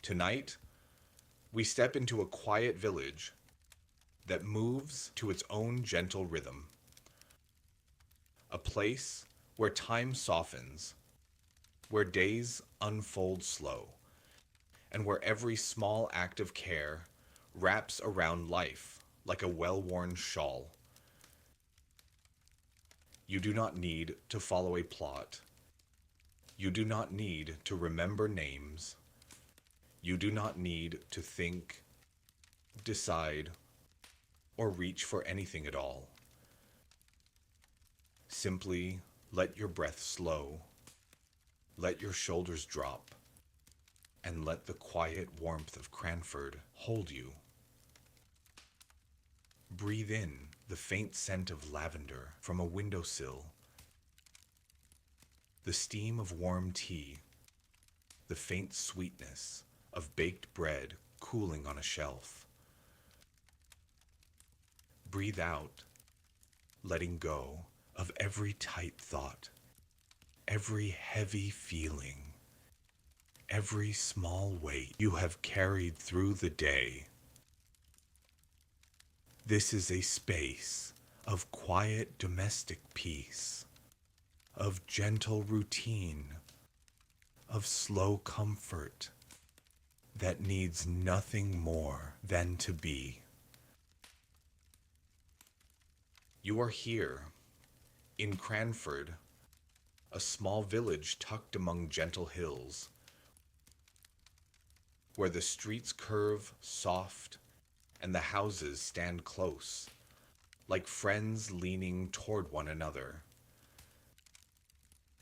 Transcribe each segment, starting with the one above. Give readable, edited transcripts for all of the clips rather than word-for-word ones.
Tonight, we step into a quiet village that moves to its own gentle rhythm. A place where time softens, where days unfold slow, and where every small act of care wraps around life like a well-worn shawl. You do not need to follow a plot. You do not need to remember names. You do not need to think, decide, or reach for anything at all. Simply let your breath slow, let your shoulders drop, and let the quiet warmth of Cranford hold you. Breathe in the faint scent of lavender from a windowsill, the steam of warm tea, the faint sweetness of baked bread cooling on a shelf. Breathe out, letting go of every tight thought, every heavy feeling, every small weight you have carried through the day. This is a space of quiet domestic peace, of gentle routine, of slow comfort that needs nothing more than to be. You are here in Cranford, a small village tucked among gentle hills, where the streets curve soft and the houses stand close, like friends leaning toward one another.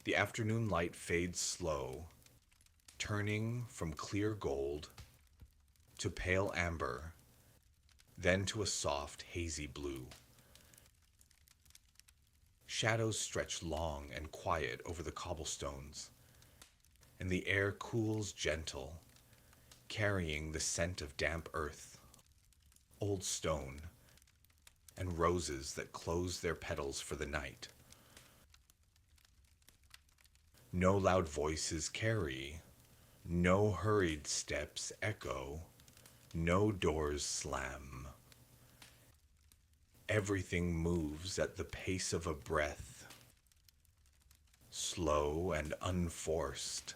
The afternoon light fades slow, turning from clear gold to pale amber, then to a soft, hazy blue. Shadows stretch long and quiet over the cobblestones, and the air cools gentle, carrying the scent of damp earth, old stone, and roses that close their petals for the night. No loud voices carry, no hurried steps echo, no doors slam. Everything moves at the pace of a breath, slow and unforced,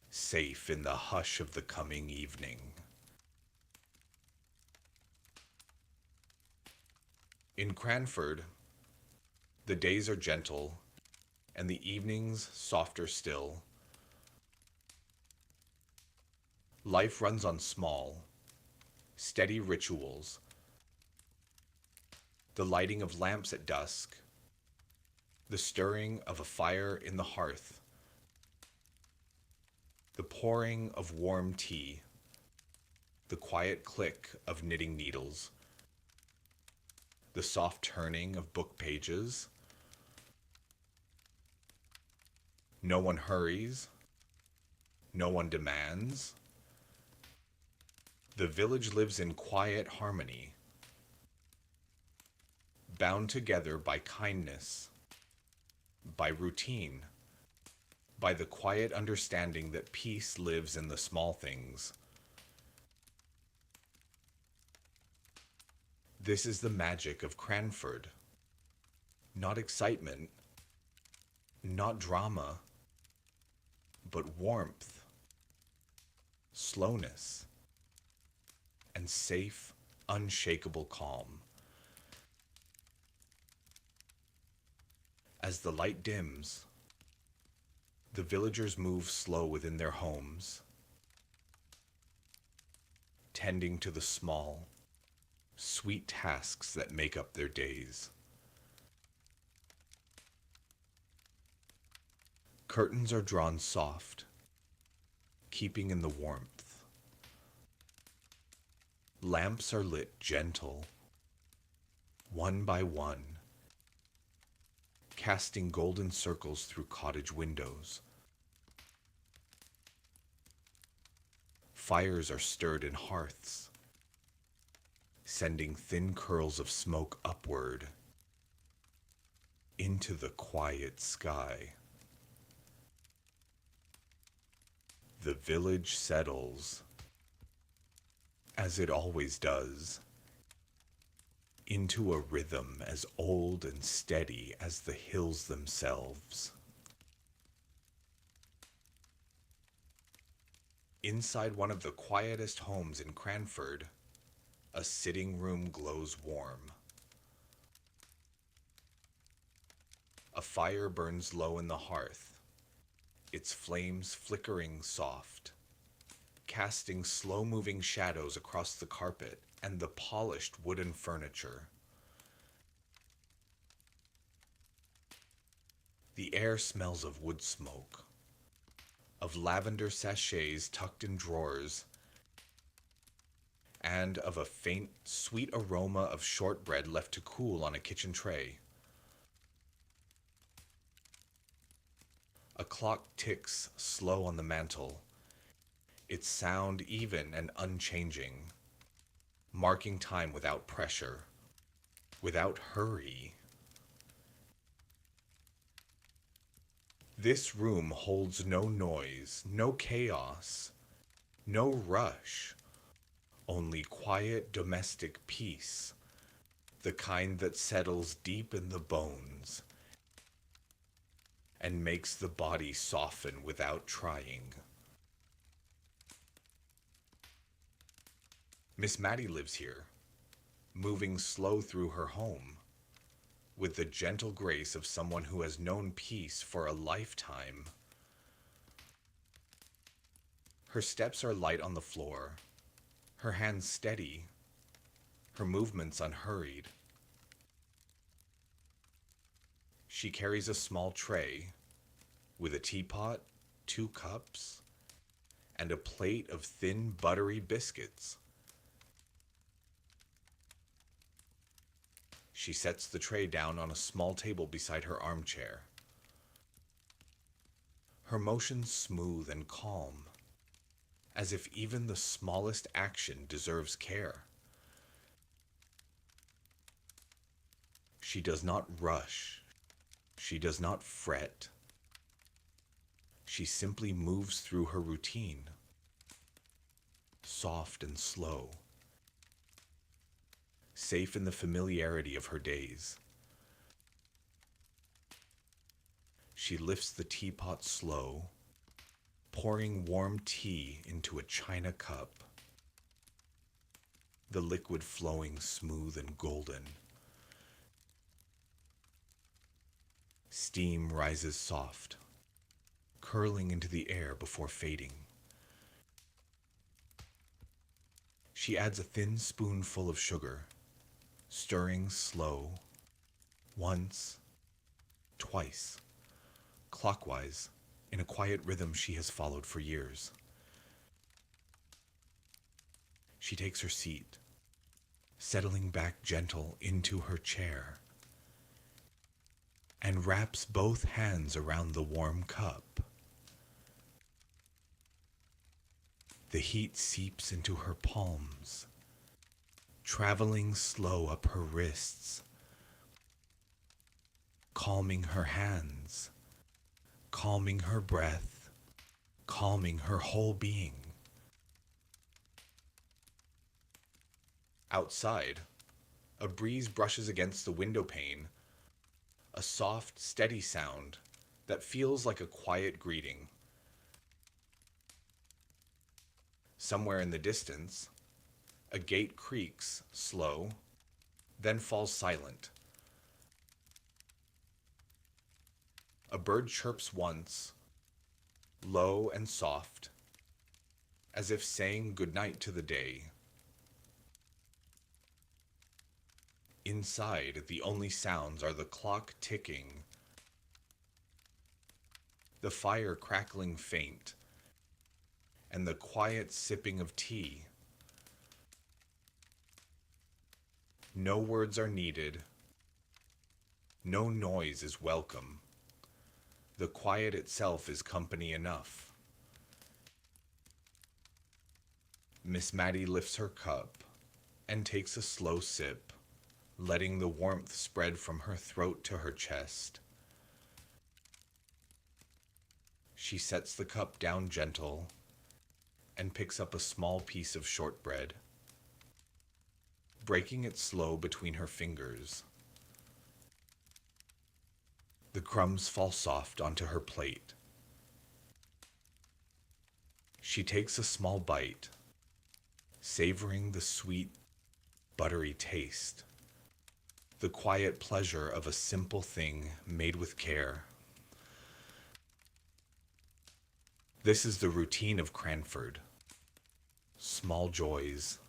safe in the hush of the coming evening. In Cranford, the days are gentle and the evenings softer still. Life runs on small, steady rituals. The lighting of lamps at dusk, the stirring of a fire in the hearth, the pouring of warm tea, the quiet click of knitting needles, the soft turning of book pages. No one hurries, no one demands. The village lives in quiet harmony, bound together by kindness, by routine, by the quiet understanding that peace lives in the small things. This is the magic of Cranford. Not excitement, not drama, but warmth, slowness, and safe, unshakable calm. As the light dims, the villagers move slow within their homes, tending to the small, sweet tasks that make up their days. Curtains are drawn soft, keeping in the warmth. Lamps are lit gentle, one by one, casting golden circles through cottage windows. Fires are stirred in hearths, sending thin curls of smoke upward into the quiet sky. The village settles, as it always does, into a rhythm as old and steady as the hills themselves. Inside one of the quietest homes in Cranford, a sitting room glows warm. A fire burns low in the hearth, its flames flickering soft, casting slow-moving shadows across the carpet and the polished wooden furniture. The air smells of wood smoke, of lavender sachets tucked in drawers, and of a faint, sweet aroma of shortbread left to cool on a kitchen tray. A clock ticks slow on the mantel, its sound even and unchanging, marking time without pressure, without hurry. This room holds no noise, no chaos, no rush, only quiet domestic peace, the kind that settles deep in the bones and makes the body soften without trying. Miss Mattie lives here, moving slow through her home, with the gentle grace of someone who has known peace for a lifetime. Her steps are light on the floor, her hands steady, her movements unhurried. She carries a small tray with a teapot, 2 cups, and a plate of thin, buttery biscuits. She sets the tray down on a small table beside her armchair. Her motions smooth and calm, as if even the smallest action deserves care. She does not rush. She does not fret. She simply moves through her routine, soft and slow, safe in the familiarity of her days. She lifts the teapot slow, pouring warm tea into a china cup, the liquid flowing smooth and golden. Steam rises soft, curling into the air before fading. She adds a thin spoonful of sugar, stirring slow, once, twice, clockwise, in a quiet rhythm she has followed for years. She takes her seat, settling back gentle into her chair, and wraps both hands around the warm cup. The heat seeps into her palms, traveling slow up her wrists, calming her hands, calming her breath, calming her whole being. Outside, a breeze brushes against the window pane, a soft, steady sound that feels like a quiet greeting. Somewhere in the distance, a gate creaks slow, then falls silent. A bird chirps once, low and soft, as if saying goodnight to the day. Inside, the only sounds are the clock ticking, the fire crackling faint, and the quiet sipping of tea. No words are needed. No noise is welcome. The quiet itself is company enough. Miss Mattie lifts her cup and takes a slow sip, letting the warmth spread from her throat to her chest. She sets the cup down gentle and picks up a small piece of shortbread, breaking it slow between her fingers. The crumbs fall soft onto her plate. She takes a small bite, savoring the sweet, buttery taste, the quiet pleasure of a simple thing made with care. This is the routine of Cranford. Small joys,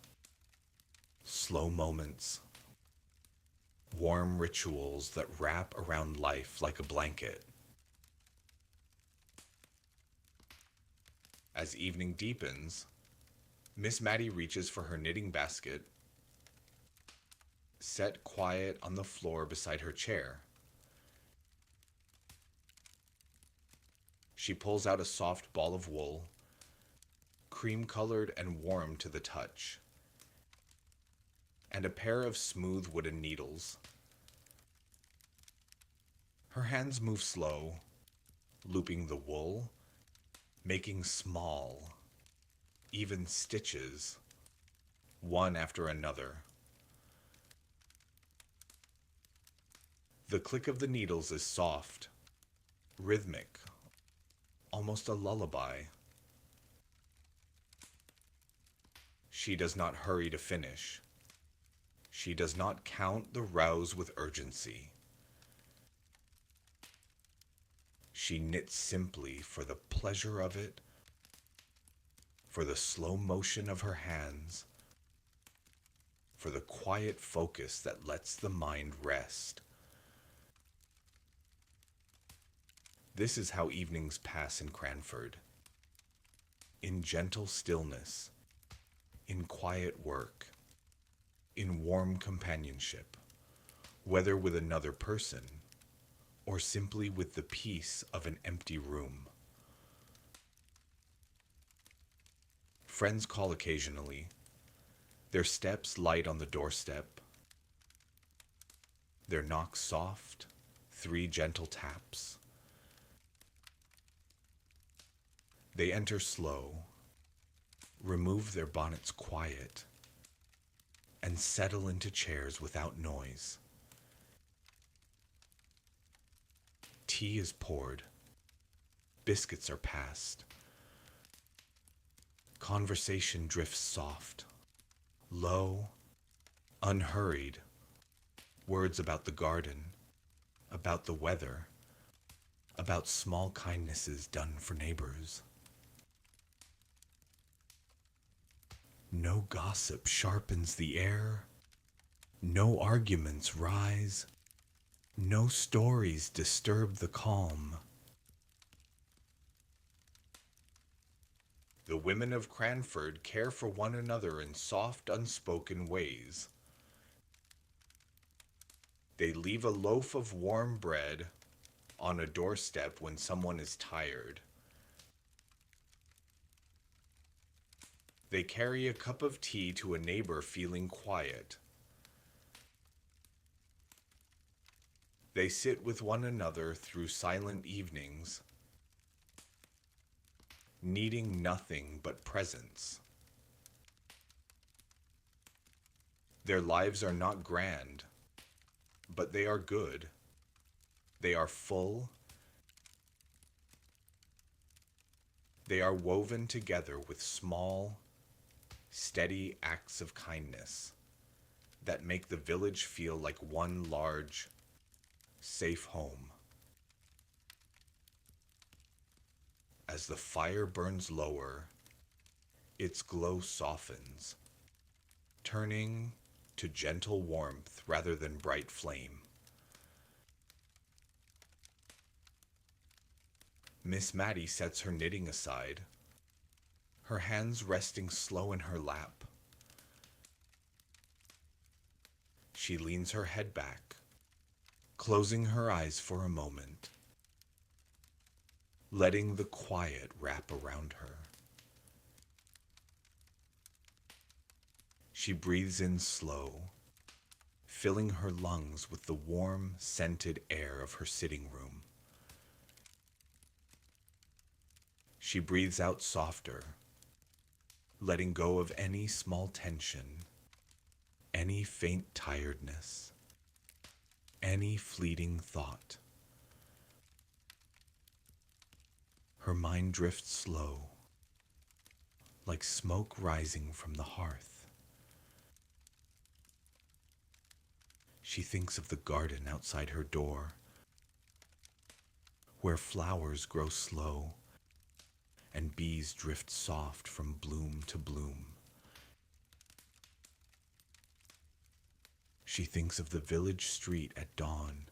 slow moments, warm rituals that wrap around life like a blanket. As evening deepens, Miss Mattie reaches for her knitting basket, set quiet on the floor beside her chair. She pulls out a soft ball of wool, cream-colored and warm to the touch, and a pair of smooth wooden needles. Her hands move slow, looping the wool, making small, even stitches, one after another. The click of the needles is soft, rhythmic, almost a lullaby. She does not hurry to finish. She does not count the rows with urgency. She knits simply for the pleasure of it, for the slow motion of her hands, for the quiet focus that lets the mind rest. This is how evenings pass in Cranford. In gentle stillness, in quiet work, in warm companionship, whether with another person or simply with the peace of an empty room. Friends call occasionally, their steps light on the doorstep, their knocks soft, 3 gentle taps. They enter slow, remove their bonnets quiet, and settle into chairs without noise. Tea is poured. Biscuits are passed. Conversation drifts soft, low, unhurried. Words about the garden, about the weather, about small kindnesses done for neighbors. No gossip sharpens the air. No arguments rise. No stories disturb the calm. The women of Cranford care for one another in soft, unspoken ways. They leave a loaf of warm bread on a doorstep when someone is tired. They carry a cup of tea to a neighbor feeling quiet. They sit with one another through silent evenings, needing nothing but presence. Their lives are not grand, but they are good. They are full. They are woven together with small, steady acts of kindness that make the village feel like one large, safe home. As the fire burns lower, its glow softens, turning to gentle warmth rather than bright flame. Miss Mattie sets her knitting aside, her hands resting slow in her lap. She leans her head back, closing her eyes for a moment, letting the quiet wrap around her. She breathes in slow, filling her lungs with the warm, scented air of her sitting room. She breathes out softer, letting go of any small tension, any faint tiredness, any fleeting thought. Her mind drifts slow, like smoke rising from the hearth. She thinks of the garden outside her door, where flowers grow slow and bees drift soft from bloom to bloom. She thinks of the village street at dawn,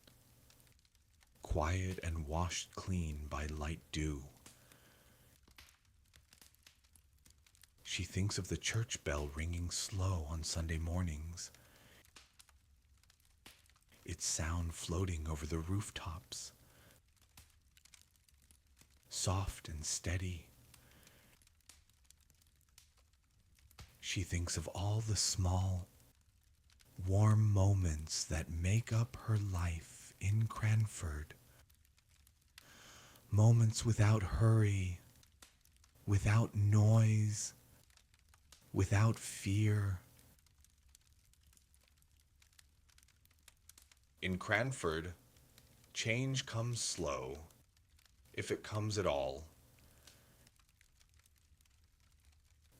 quiet and washed clean by light dew. She thinks of the church bell ringing slow on Sunday mornings, its sound floating over the rooftops, soft and steady. She thinks of all the small, warm moments that make up her life in Cranford. Moments without hurry, without noise, without fear. In Cranford, change comes slow, if it comes at all.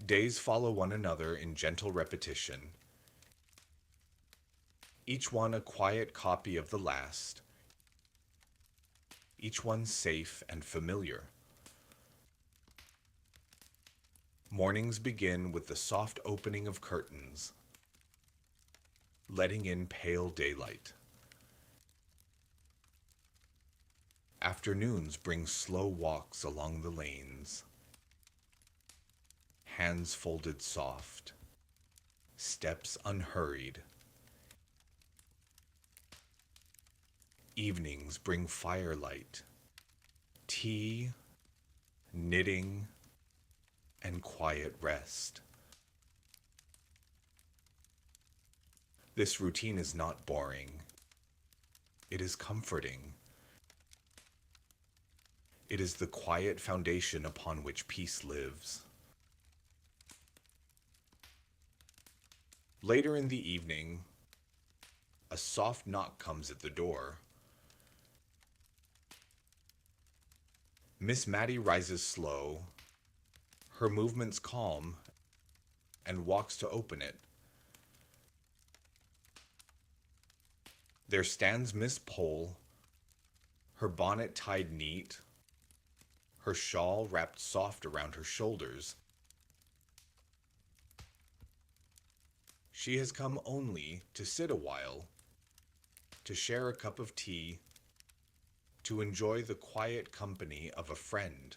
Days follow one another in gentle repetition, each one a quiet copy of the last, each one safe and familiar. Mornings begin with the soft opening of curtains, letting in pale daylight. Afternoons bring slow walks along the lanes, hands folded soft, steps unhurried. Evenings bring firelight, tea, knitting, and quiet rest. This routine is not boring. It is comforting. It is the quiet foundation upon which peace lives. Later in the evening, a soft knock comes at the door. Miss Mattie rises slow, her movements calm, and walks to open it. There stands Miss Pole, her bonnet tied neat, her shawl wrapped soft around her shoulders. She has come only to sit a while, to share a cup of tea, to enjoy the quiet company of a friend.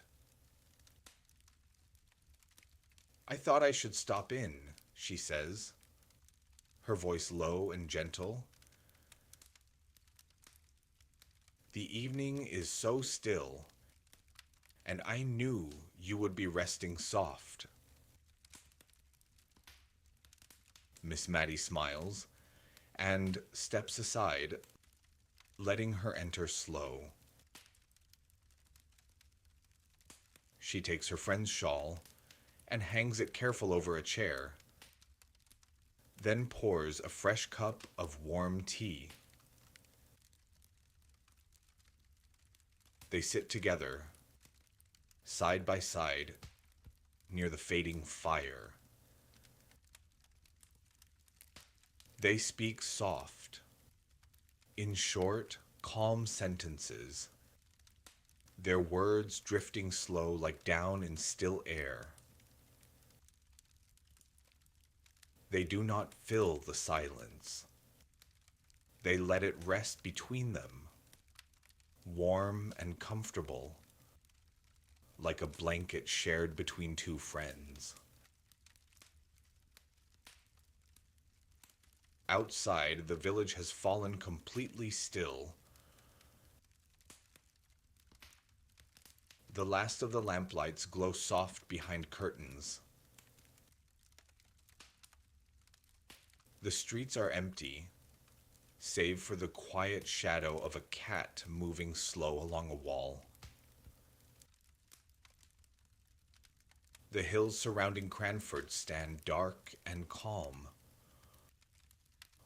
"I thought I should stop in," she says, her voice low and gentle. "The evening is so still, and I knew you would be resting soft." Miss Mattie smiles and steps aside, letting her enter slow. She takes her friend's shawl and hangs it careful over a chair, then pours a fresh cup of warm tea. They sit together, side by side, near the fading fire. They speak soft, in short, calm sentences, their words drifting slow like down in still air. They do not fill the silence. They let it rest between them, warm and comfortable, like a blanket shared between two friends. Outside, the village has fallen completely still. The last of the lamplights glow soft behind curtains. The streets are empty, save for the quiet shadow of a cat moving slow along a wall. The hills surrounding Cranford stand dark and calm,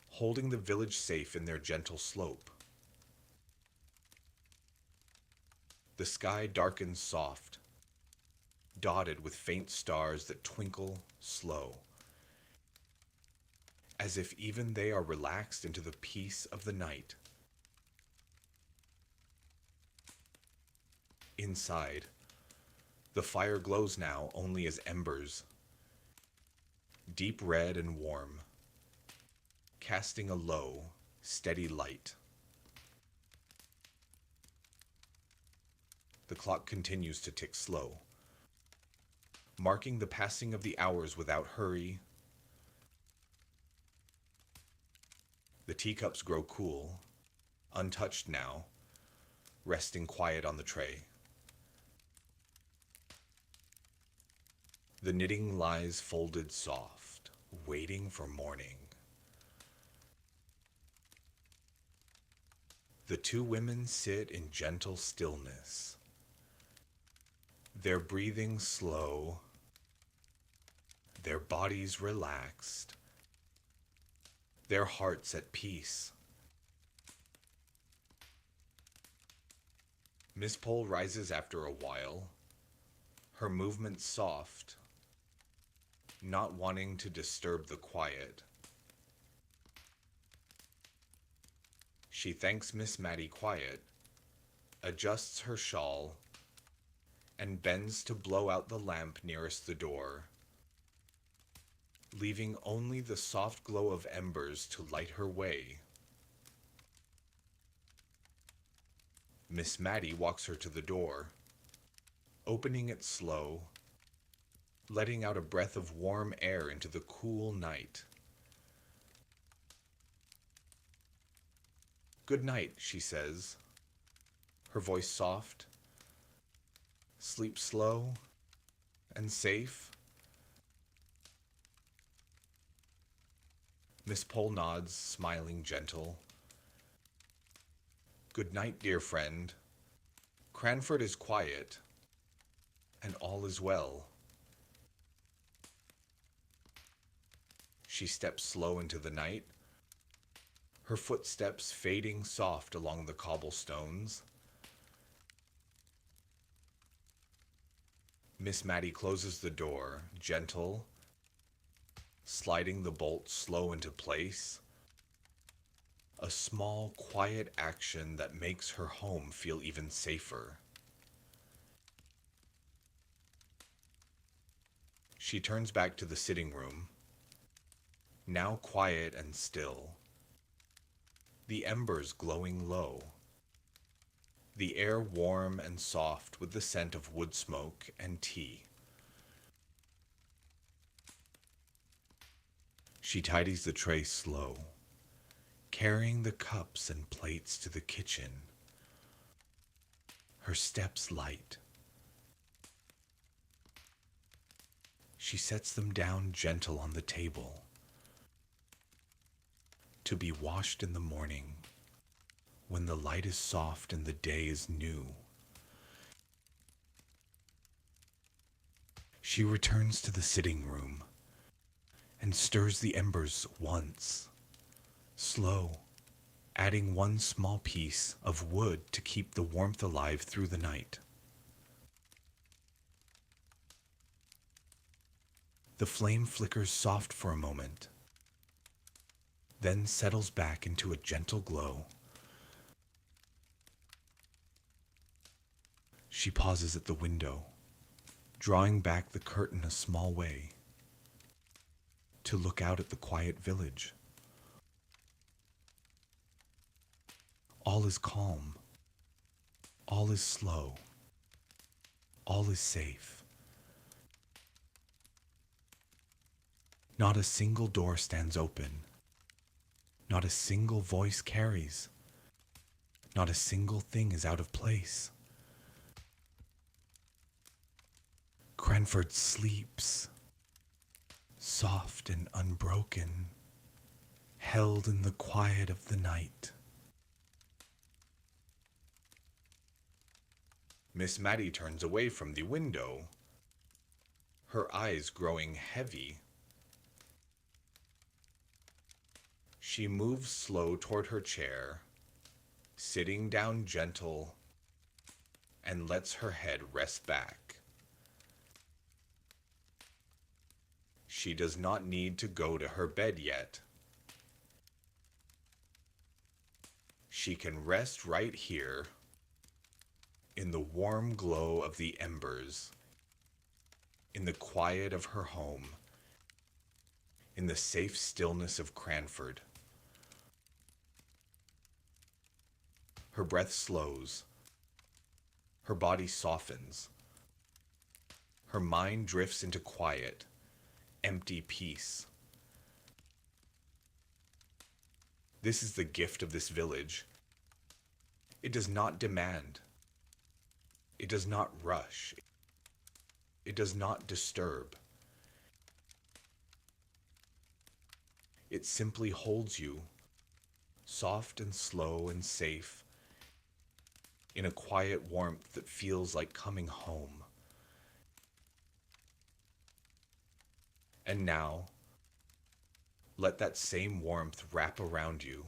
holding the village safe in their gentle slope. The sky darkens soft, dotted with faint stars that twinkle slow, as if even they are relaxed into the peace of the night. Inside, the fire glows now only as embers, deep red and warm, casting a low, steady light. The clock continues to tick slow, marking the passing of the hours without hurry. The teacups grow cool, untouched now, resting quiet on the tray. The knitting lies folded soft, waiting for morning. The two women sit in gentle stillness, their breathing slow, their bodies relaxed, their hearts at peace. Miss Pole rises after a while, her movements soft, not wanting to disturb the quiet. She thanks Miss Mattie quiet, adjusts her shawl, and bends to blow out the lamp nearest the door, leaving only the soft glow of embers to light her way. Miss Mattie walks her to the door, opening it slow, letting out a breath of warm air into the cool night. "Good night," she says, her voice soft. "Sleep slow and safe." Miss Pole nods, smiling gentle. "Good night, dear friend. Cranford is quiet, and all is well." She steps slow into the night, her footsteps fading soft along the cobblestones. Miss Mattie closes the door, gentle, sliding the bolt slow into place. A small, quiet action that makes her home feel even safer. She turns back to the sitting room, now quiet and still, the embers glowing low, the air warm and soft with the scent of wood smoke and tea. She tidies the tray slow, carrying the cups and plates to the kitchen, her steps light. She sets them down gentle on the table, to be washed in the morning, when the light is soft and the day is new. She returns to the sitting room and stirs the embers once, slow, adding one small piece of wood to keep the warmth alive through the night. The flame flickers soft for a moment, then settles back into a gentle glow. She pauses at the window, drawing back the curtain a small way, to look out at the quiet village. All is calm, all is slow, all is safe. Not a single door stands open, not a single voice carries, not a single thing is out of place. Cranford sleeps, soft and unbroken, held in the quiet of the night. Miss Mattie turns away from the window, her eyes growing heavy. She moves slow toward her chair, sitting down gentle, and lets her head rest back. She does not need to go to her bed yet. She can rest right here in the warm glow of the embers, in the quiet of her home, in the safe stillness of Cranford. Her breath slows, her body softens, her mind drifts into quiet, empty peace. This is the gift of this village. It does not demand. It does not rush. It does not disturb. It simply holds you, soft and slow and safe, in a quiet warmth that feels like coming home. And now, let that same warmth wrap around you.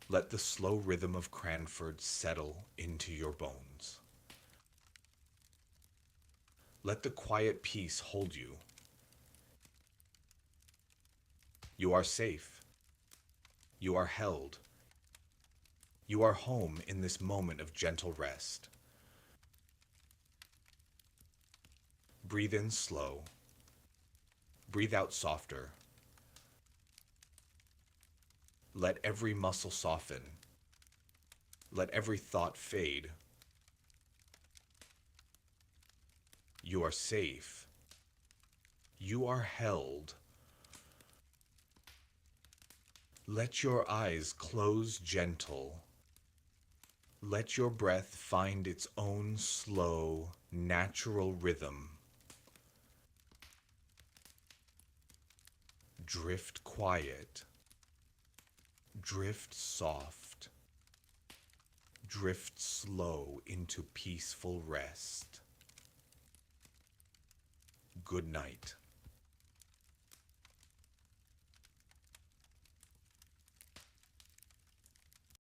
Let the slow rhythm of Cranford settle into your bones. Let the quiet peace hold you. You are safe. You are held. You are home in this moment of gentle rest. Breathe in slow. Breathe out softer. Let every muscle soften. Let every thought fade. You are safe. You are held. Let your eyes close gentle. Let your breath find its own slow, natural rhythm. Drift quiet. Drift soft. Drift slow into peaceful rest. Good night.